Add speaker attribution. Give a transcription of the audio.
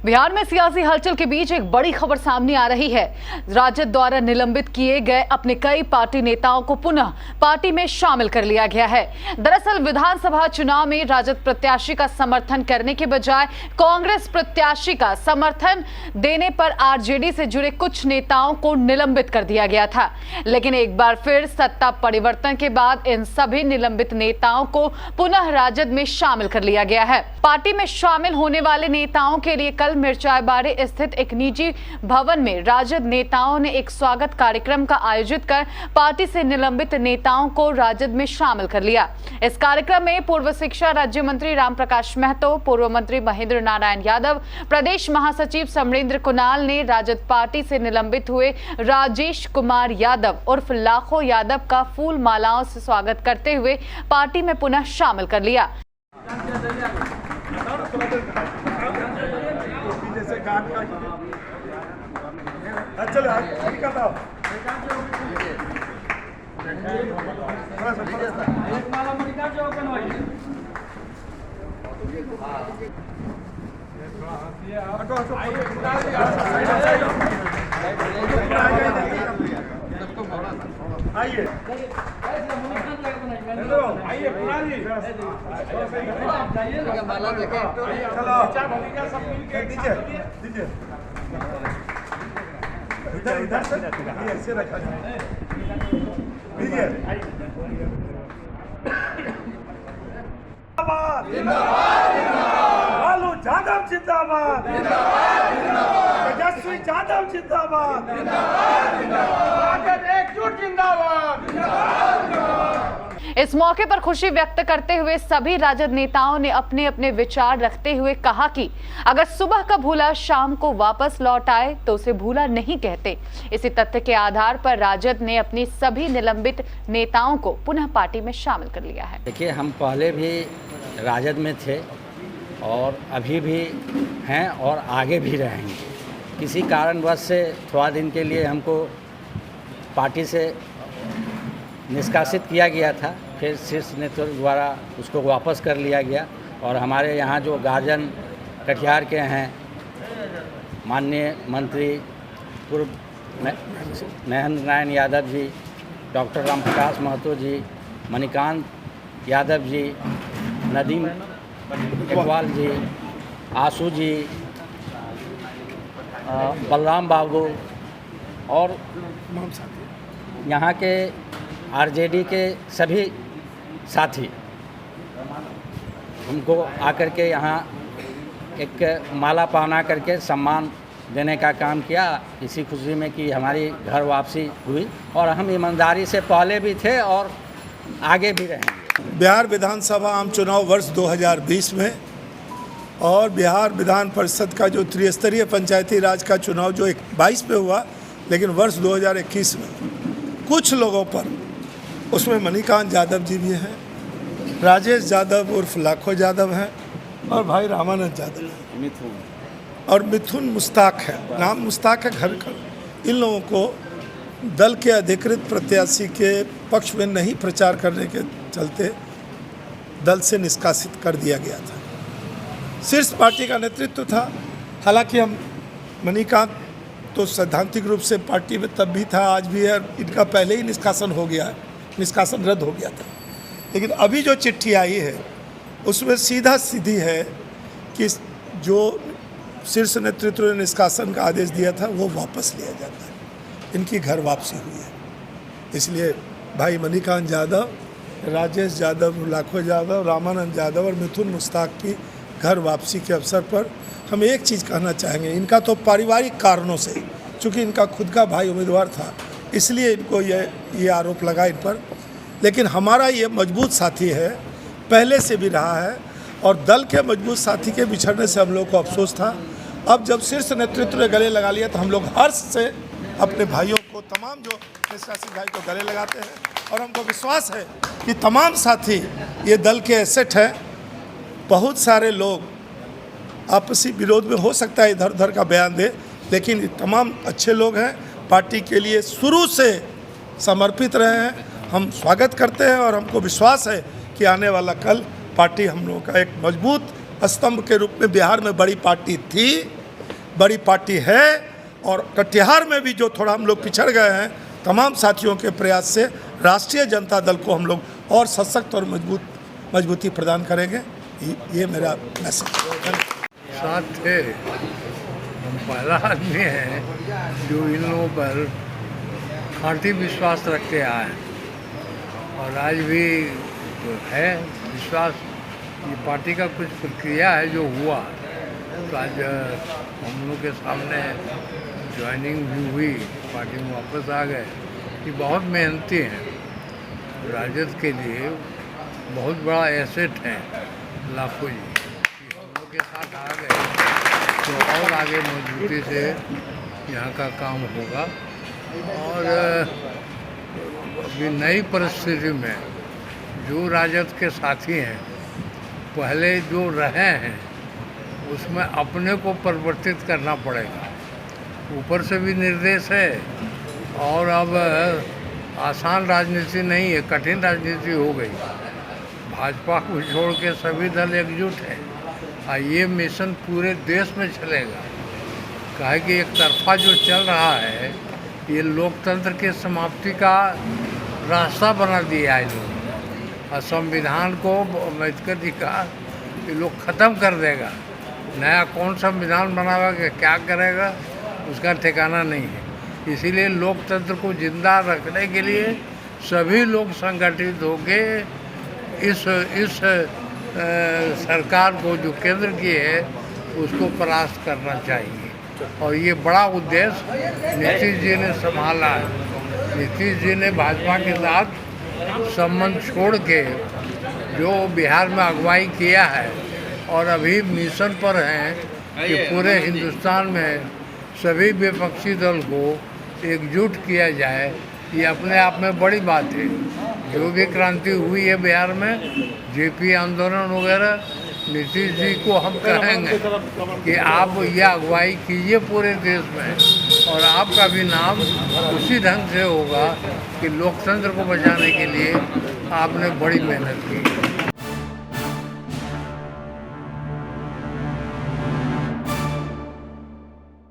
Speaker 1: बिहार में सियासी हलचल के बीच एक बड़ी खबर सामने आ रही है। राजद द्वारा निलंबित किए गए अपने कई पार्टी नेताओं को पुनः पार्टी में शामिल कर लिया गया है। दरअसल विधानसभा चुनाव में राजद प्रत्याशी का समर्थन करने के बजाय कांग्रेस प्रत्याशी का समर्थन देने पर आरजेडी से जुड़े कुछ नेताओं को निलंबित कर दिया गया था। लेकिन एक बार फिर सत्ता परिवर्तन के बाद इन सभी निलंबित नेताओं को पुनः राजद में शामिल कर लिया गया है। पार्टी में शामिल होने वाले नेताओं के लिए कल मिर्चायबाड़ी स्थित एक निजी भवन में राजद नेताओं ने एक स्वागत कार्यक्रम का आयोजित कर पार्टी से निलंबित नेताओं को राजद में शामिल कर लिया। इस कार्यक्रम में पूर्व शिक्षा राज्य मंत्री रामप्रकाश महतो, पूर्व मंत्री महेंद्र नारायण यादव, प्रदेश महासचिव समरेंद्र कुणाल ने राजद पार्टी से निलंबित हुए राजेश कुमार यादव उर्फ लाखो यादव का फूल मालाओं से स्वागत करते हुए पार्टी में पुनः शामिल कर लिया।
Speaker 2: आइए माला देखे दीजिए इधर से ऐसे रखा जाए दीजिए। लालू यादव जिंदाबाद, तेजस्वी यादव जिंदाबाद, एकजुट जिंदाबाद।
Speaker 1: इस मौके पर खुशी व्यक्त करते हुए सभी राजद नेताओं ने अपने अपने विचार रखते हुए कहा कि अगर सुबह का भूला शाम को वापस लौट आए तो उसे भूला नहीं कहते। इसी तथ्य के आधार पर राजद ने अपनी सभी निलंबित नेताओं को पुनः पार्टी में शामिल कर लिया है।
Speaker 3: देखिए, हम पहले भी राजद में थे और अभी भी हैं और आगे भी रहेंगे। किसी कारणवश से थोड़ा दिन के लिए हमको पार्टी से निष्कासित किया गया था, फिर शीर्ष नेतृत्व द्वारा उसको वापस कर लिया गया। और हमारे यहाँ जो गार्जियन कटिहार के हैं, माननीय मंत्री पूर्व महेंद्र नारायण यादव जी, डॉक्टर रामप्रकाश महतो जी, मणिकांत यादव जी, नदीम इकबाल जी, आशू जी, बलराम बाबू और यहाँ के आरजेडी के सभी साथी उनको आकर के यहाँ एक माला पहना करके सम्मान देने का काम किया, इसी खुशी में कि हमारी घर वापसी हुई। और हम ईमानदारी से पहले भी थे और आगे भी रहेंगे।
Speaker 4: बिहार विधानसभा आम चुनाव वर्ष 2020 में और बिहार विधान परिषद का जो त्रिस्तरीय पंचायती राज का चुनाव जो 22 में हुआ, लेकिन वर्ष 2021 में कुछ लोगों पर, उसमें मणिकांत यादव जी भी हैं, राजेश यादव उर्फ लाखो यादव हैं और भाई रामानंद यादव हैं, और मिथुन मुश्ताक है, नाम मुश्ताक है घर का। इन लोगों को दल के अधिकृत प्रत्याशी के पक्ष में नहीं प्रचार करने के चलते दल से निष्कासित कर दिया गया था। शीर्ष पार्टी का नेतृत्व था। हालांकि हम मणिकांत तो सैद्धांतिक रूप से पार्टी में तब भी था, आज भी है, इनका पहले ही निष्कासन हो गया, निष्कासन रद्द हो गया था। लेकिन अभी जो चिट्ठी आई है उसमें सीधा सीधी है कि जो शीर्ष नेतृत्व ने निष्कासन का आदेश दिया था वो वापस लिया जाता है। इनकी घर वापसी हुई है। इसलिए भाई मणिकांत यादव, राजेश यादव, लाखो यादव, रामानंद यादव और मिथुन मुश्ताक की घर वापसी के अवसर पर हम एक चीज़ कहना चाहेंगे। इनका तो पारिवारिक कारणों से, चूँकि इनका खुद का भाई उम्मीदवार था, इसलिए इनको ये आरोप लगा इन पर। लेकिन हमारा ये मजबूत साथी है, पहले से भी रहा है, और दल के मजबूत साथी के बिछड़ने से हम लोग को अफसोस था। अब जब शीर्ष नेतृत्व ने गले लगा लिया तो हम लोग हर्ष से अपने भाइयों को, तमाम जो निष्कासित भाई को गले लगाते हैं। और हमको विश्वास है कि तमाम साथी ये दल के एसेट हैं। बहुत सारे लोग आपसी विरोध में हो सकता है इधर उधर का बयान दे, लेकिन तमाम अच्छे लोग हैं, पार्टी के लिए शुरू से समर्पित रहे हैं। हम स्वागत करते हैं और हमको विश्वास है कि आने वाला कल पार्टी हम लोगों का एक मजबूत स्तंभ के रूप में, बिहार में बड़ी पार्टी थी बड़ी पार्टी है। और कटिहार में भी जो थोड़ा हम लोग पिछड़ गए हैं, तमाम साथियों के प्रयास से राष्ट्रीय जनता दल को हम लोग और सशक्त और मजबूती प्रदान करेंगे। ये मेरा मैसेज।
Speaker 5: साथ थे, हम पहला आदमी है जो इन लोगों पर खांटी विश्वास रखते आए और आज भी है विश्वास। ये पार्टी का कुछ प्रक्रिया है जो हुआ, तो आज हम लोग के सामने ज्वाइनिंग भी हुई, पार्टी में वापस आ गए। ये बहुत मेहनती हैं, राजद के लिए बहुत बड़ा एसेट है लाखों जी। हम लोग के साथ आ गए तो और आगे मजबूती से यहाँ का काम होगा। और अभी नई परिस्थिति में जो राजद के साथी हैं, पहले जो रहे हैं उसमें अपने को परिवर्तित करना पड़ेगा। ऊपर से भी निर्देश है और अब आसान राजनीति नहीं है, कठिन राजनीति हो गई। भाजपा को छोड़ के सभी दल एकजुट हैं और ये मिशन पूरे देश में चलेगा। काहे कि एक तरफा जो चल रहा है ये लोकतंत्र के समाप्ति का रास्ता बना दिया है लोग, और संविधान को अम्बेडकर जी का ये लोग ख़त्म कर देगा। नया कौन संविधान बनावेगा, क्या करेगा, उसका ठिकाना नहीं है। इसीलिए लोकतंत्र को जिंदा रखने के लिए सभी लोग संगठित होके इस सरकार को जो केंद्र की है उसको परास्त करना चाहिए। और ये बड़ा उद्देश्य नीतीश जी ने संभाला है। नीतीश जी ने भाजपा के साथ संबंध छोड़ के जो बिहार में अगुवाई किया है और अभी मिशन पर हैं कि पूरे हिंदुस्तान में सभी विपक्षी दल को एकजुट किया जाए, ये अपने आप में बड़ी बात है। जो भी क्रांति हुई है बिहार में, जेपी आंदोलन वगैरह, नीतीश जी को हम कहेंगे कि आप ये अगुवाई कीजिए पूरे देश में और आपका भी नाम उसी ढंग से होगा कि लोकतंत्र को बचाने के लिए आपने बड़ी मेहनत की।